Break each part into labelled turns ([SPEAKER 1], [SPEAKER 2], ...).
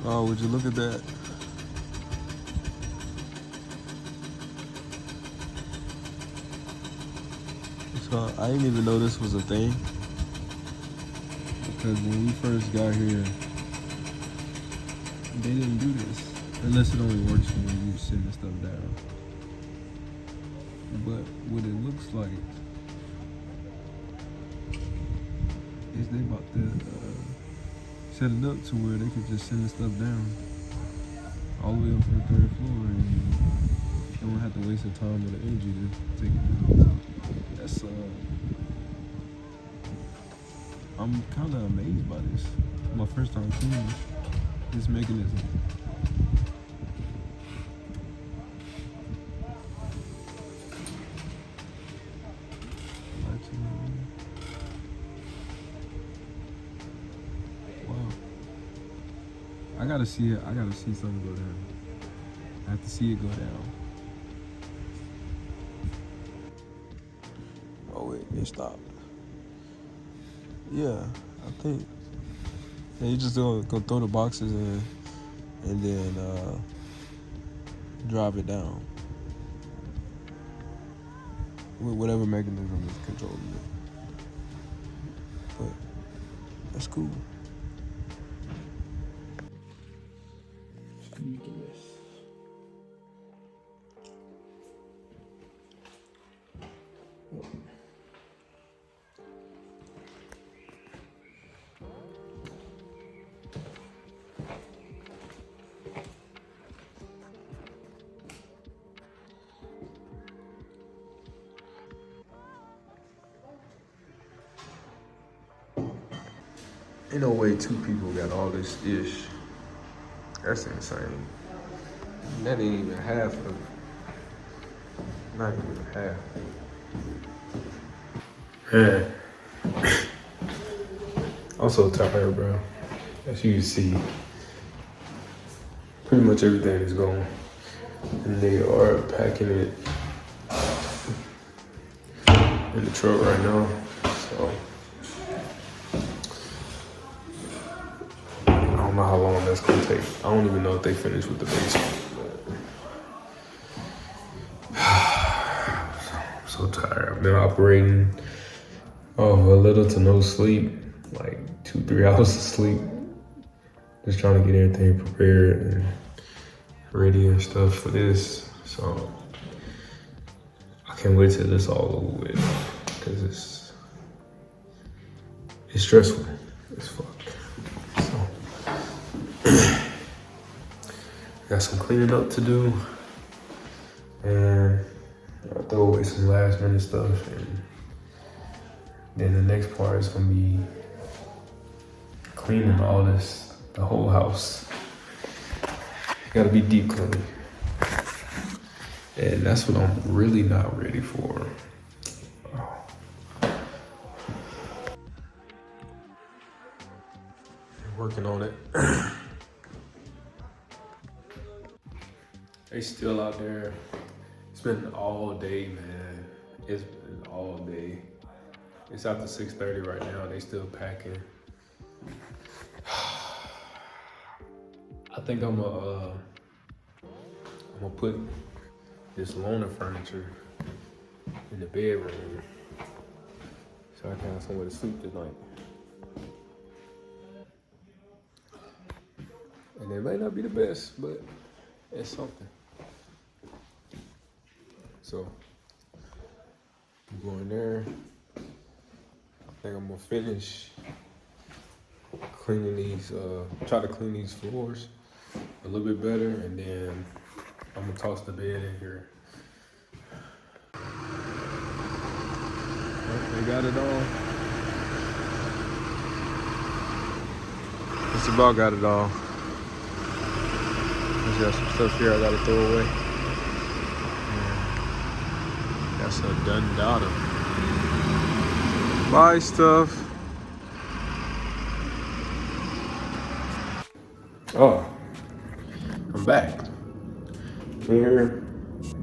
[SPEAKER 1] Oh, would you look at that? So I didn't even know this was a thing. Because when we first got here, they didn't do this. Unless it only works when you send the stuff down. But what it looks like is they about to set it up to where they could just send the stuff down all the way up to the third floor, and you don't have to waste the time or the energy to take it down. That's I'm kind of amazed by this. My first time seeing this mechanism. Wow. I gotta see it. I gotta see something go down. I have to see it go down. Oh wait, it stopped. Yeah, I think. Yeah, you just go throw the boxes in, and then drive it down with whatever mechanism is controlling it. But that's cool. Ain't no way two people got all this ish. That's insane. That ain't even half of it. Not even half. Man. I'm so tired, bro. As you can see, pretty much everything is gone. And they are packing it in the truck right now. So I don't know how long that's gonna take. I don't even know if they finished with the basement. I'm so tired. I've been operating off a little to no sleep, like 2-3 hours of sleep. Just trying to get everything prepared and ready and stuff for this. So I can't wait till this all over with, because it's stressful as fuck. So got some cleaning up to do, and I'll throw away some last minute stuff, and then the next part is gonna be cleaning all this, the whole house. Gotta be deep clean. And that's what I'm really not ready for. Working on it. They still out there. It's been all day, man. It's been all day. It's after 6:30 right now. They still packing. I think I'm gonna put this loaner furniture in the bedroom so I can have somewhere to sleep tonight. And it may not be the best, but it's something. So I'm going there. I think I'm gonna finish cleaning these, try to clean these floors a little bit better, and then I'm gonna toss the bed in here. They got it all. Just about got it all. Just got some stuff here I gotta throw away. Yeah. That's a done data. Bye stuff. Oh, I'm back. Here.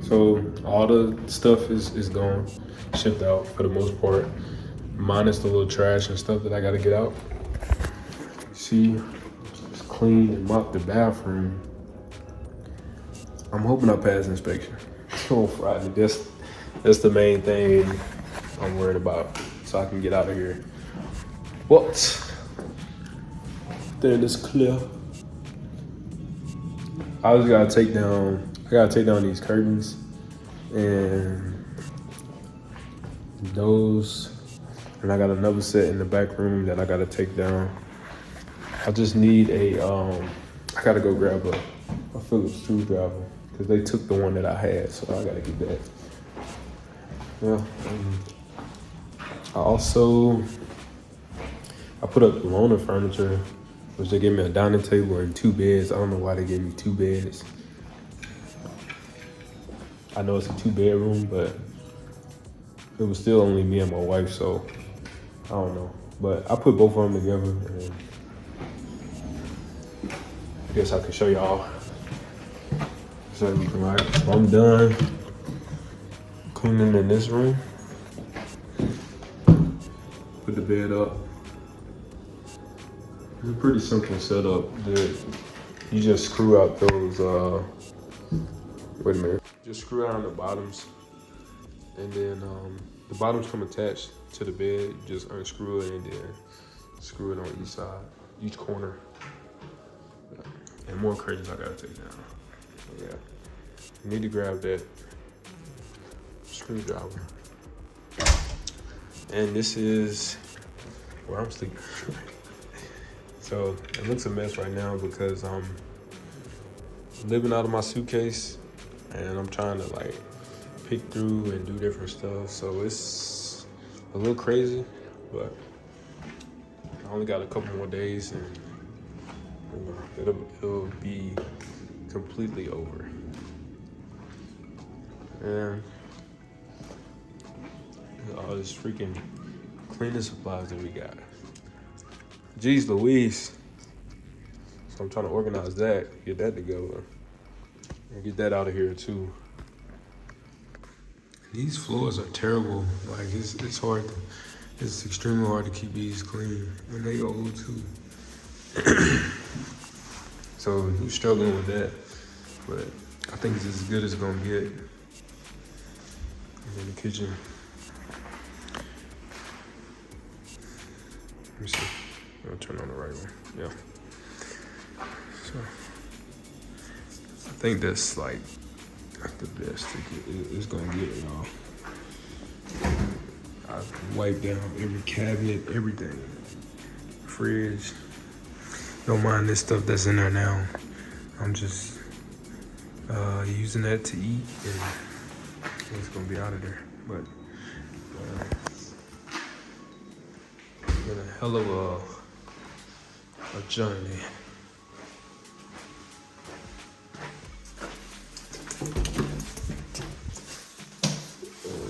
[SPEAKER 1] So all the stuff is gone, shipped out for the most part, minus the little trash and stuff that I gotta get out. See, just cleaned and mopped the bathroom. I'm hoping I pass inspection on Friday. That's the main thing I'm worried about, so I can get out of here. But then it's clear. I gotta take down these curtains and those, and I got another set in the back room that I gotta take down. I just need I gotta go grab a Phillips screwdriver because they took the one that I had, so I gotta get that. Yeah. I put up the loaner furniture, which they gave me a dining table and 2 beds. I don't know why they gave me 2 beds. I know it's a 2-bedroom, but it was still only me and my wife, so I don't know. But I put both of them together, and I guess I can show y'all. So I'm done cleaning in this room. Put the bed up. It's a pretty simple setup. You just screw out those, wait a minute. Just screw out the bottoms. And then the bottoms come attached to the bed. You just unscrew it and then screw it on each side, each corner. And more curtains I gotta take down. Yeah, you need to grab that screwdriver. And this is where I'm sleeping. So it looks a mess right now because I'm living out of my suitcase and I'm trying to like pick through and do different stuff. So it's a little crazy, but I only got a couple more days and it'll be completely over. And all this freaking cleaning supplies that we got. Jeez Louise. So I'm trying to organize that, get that together, and get that out of here too. These floors are terrible. Like it's hard. It's extremely hard to keep these clean, and they old too. So we're struggling with that, but I think it's as good as it's gonna get. And in the kitchen. Let me see. I'm gonna turn on the right one. Yeah. So I think that's like the best it's gonna get, y'all. I've wiped down every cabinet, everything. Fridge. Don't mind this stuff that's in there now. I'm just using that to eat and it's gonna be out of there. But been a hell of a journey.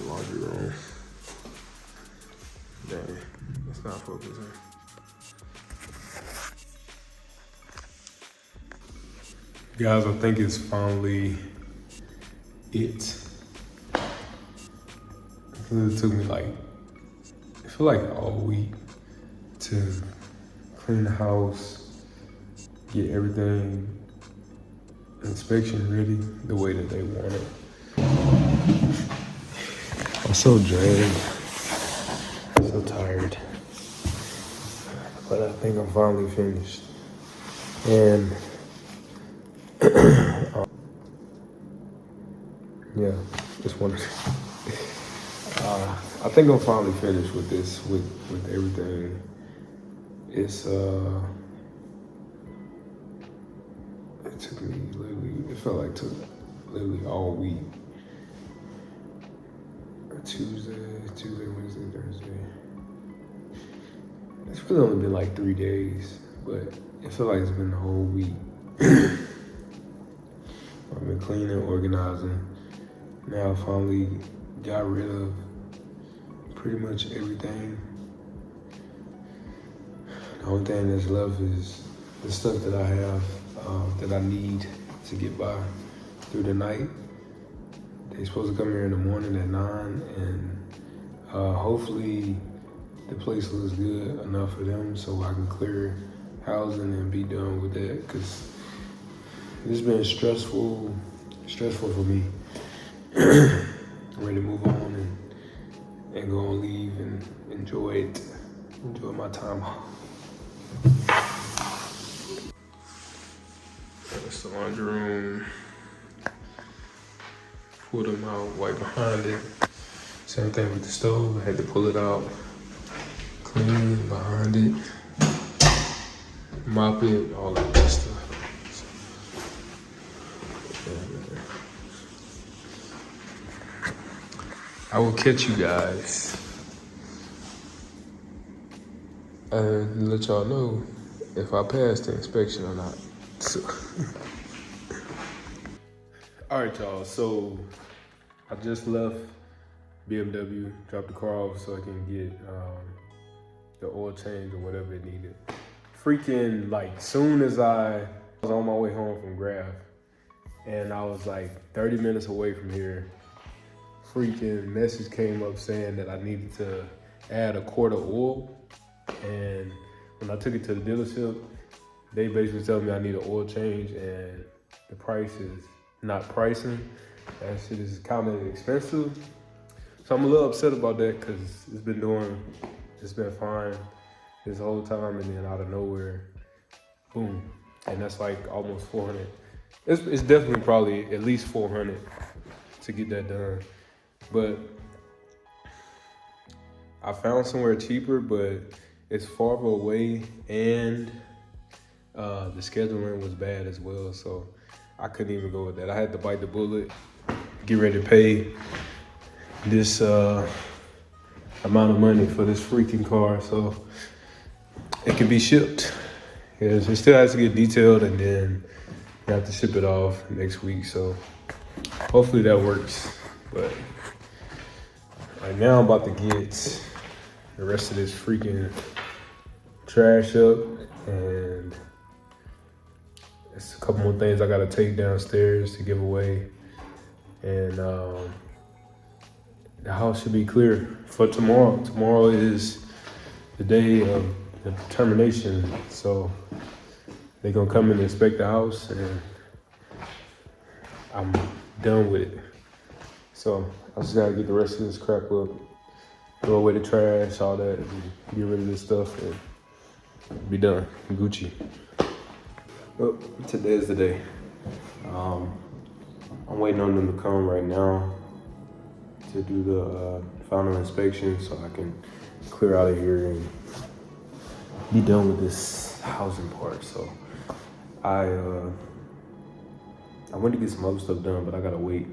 [SPEAKER 1] Laundry room. Dang, it's not focusing. Guys, I think it's finally it. It took me I feel like all week to clean the house, get everything inspection ready the way that they want it. I'm so drained, so tired, but I think I'm finally finished. And yeah, just wanted to. I think I'm finally finished with this, with everything. It's it took me literally. It felt like it took literally all week. Tuesday, Wednesday, Thursday. It's really only been like 3 days, but it felt like it's been the whole week. I've been cleaning, organizing. Now I finally got rid of pretty much everything. The only thing that's left is the stuff that I have that I need to get by through the night. They're supposed to come here in the morning at 9, and hopefully the place looks good enough for them so I can clear housing and be done with that, because it's been stressful for me. I'm ready to move on and go and leave and enjoy my time off. That's the laundry room. Pull them out, wipe behind it. Same thing with the stove. I had to pull it out, clean behind it, mop it, all that good stuff. I will catch you guys and let y'all know if I passed the inspection or not. So. All right, y'all. So I just left BMW, dropped the car off so I can get the oil change or whatever it needed. Freaking, like, soon as I was on my way home from Graph, and I was like 30 minutes away from here, freaking message came up saying that I needed to add a quart of oil. And when I took it to the dealership, they basically told me I need an oil change, and the price is not pricing. That shit is kind of expensive. So I'm a little upset about that, because it's been fine this whole time, and then out of nowhere, boom. And that's like almost 400. It's definitely probably at least 400 to get that done. But I found somewhere cheaper, but it's farther away, and the scheduling was bad as well. So I couldn't even go with that. I had to bite the bullet, get ready to pay this amount of money for this freaking car so it can be shipped. Because it still has to get detailed, and then you have to ship it off next week. So hopefully that works. But right now I'm about to get the rest of this freaking trash up, and it's a couple more things I gotta take downstairs to give away. And the house should be clear for tomorrow. Tomorrow is the day of the termination, so they're gonna come and inspect the house, and I'm done with it. So I just gotta get the rest of this crap up, throw away the trash, all that, and get rid of this stuff, and be done. Gucci. Well, today is the day. I'm waiting on them to come right now to do the final inspection so I can clear out of here and be done with this housing part. So I went to get some other stuff done, but I gotta wait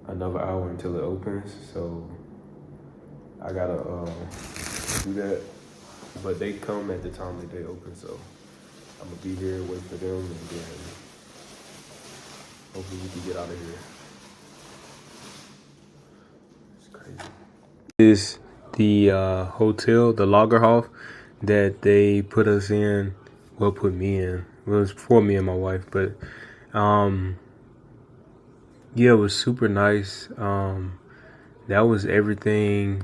[SPEAKER 1] another hour until it opens. So I gotta do that. But they come at the time that they open, so I'm gonna be here, wait for them, and then hopefully we can get out of here. It's crazy. This is the hotel, the Lagerhof, that they put us in. Well, put me in. Well, it was for me and my wife, but yeah, it was super nice. That was everything.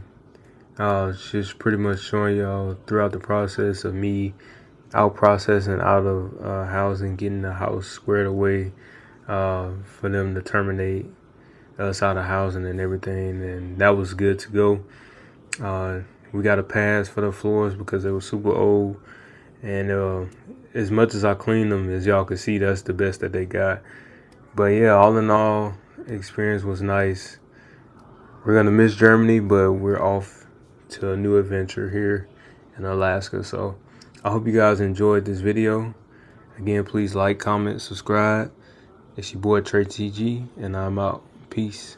[SPEAKER 1] Just pretty much showing y'all throughout the process of me out processing out of housing, getting the house squared away for them to terminate us out of housing and everything, and that was good to go. We got a pass for the floors because they were super old, and as much as I cleaned them, as y'all can see, that's the best that they got. But yeah, all in all, experience was nice. We're gonna miss Germany, but we're off to a new adventure here in Alaska. So I hope you guys enjoyed this video. Again, please like, comment, subscribe. It's your boy Trey TG, and I'm out. Peace.